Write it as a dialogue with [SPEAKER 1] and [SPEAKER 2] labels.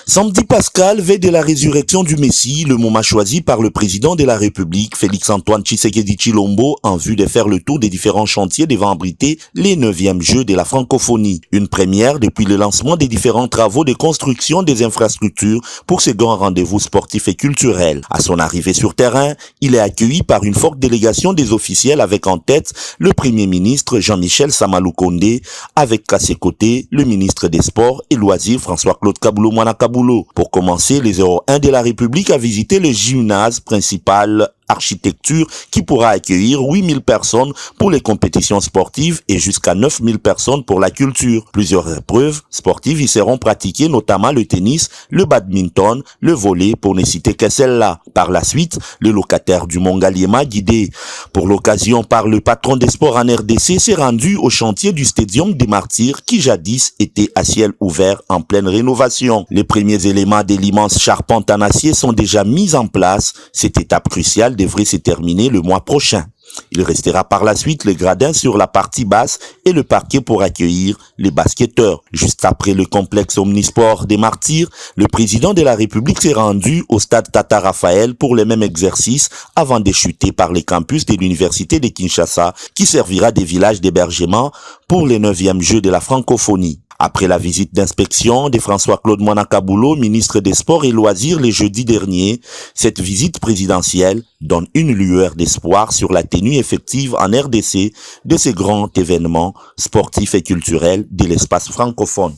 [SPEAKER 1] Samedi pascal, veille de la résurrection du Messie, le moment choisi par le président de la République, Félix-Antoine Tshisekedi Tshilombo, en vue de faire le tour des différents chantiers devant abriter les 9e Jeux de la francophonie. Une première depuis le lancement des différents travaux de construction des infrastructures pour ce grand rendez-vous sportif et culturel. À son arrivée sur terrain, il est accueilli par une forte délégation des officiels avec en tête le Premier ministre Jean-Michel Samalou Kondé, avec à ses côtés le ministre des Sports et Loisirs François-Claude Kaboulou-Moana Kaboulou. Pour commencer, les 01 de la République a visité le gymnase principal architecture qui pourra accueillir 8000 personnes pour les compétitions sportives et jusqu'à 9000 personnes pour la culture. Plusieurs épreuves sportives y seront pratiquées, notamment le tennis, le badminton, le volley, pour ne citer que celle-là. Par la suite, le locataire du Mongaliema, guidé pour l'occasion par le patron des sports en RDC, s'est rendu au chantier du Stadium des Martyrs qui jadis était à ciel ouvert en pleine rénovation. Les premiers éléments de l'immense charpente en acier sont déjà mis en place. Cette étape cruciale devrait se terminer le mois prochain. Il restera par la suite le gradin sur la partie basse et le parquet pour accueillir les basketteurs. Juste après le complexe omnisport des Martyrs, le président de la République s'est rendu au stade Tata Raphaël pour le même exercice avant de chuter par les campus de l'université de Kinshasa qui servira de village d'hébergement pour les 9e Jeux de la francophonie. Après la visite d'inspection de François-Claude Moana Kaboulou, ministre des Sports et Loisirs, le jeudi dernier, cette visite présidentielle donne une lueur d'espoir sur la tenue effective en RDC de ces grands événements sportifs et culturels de l'espace francophone.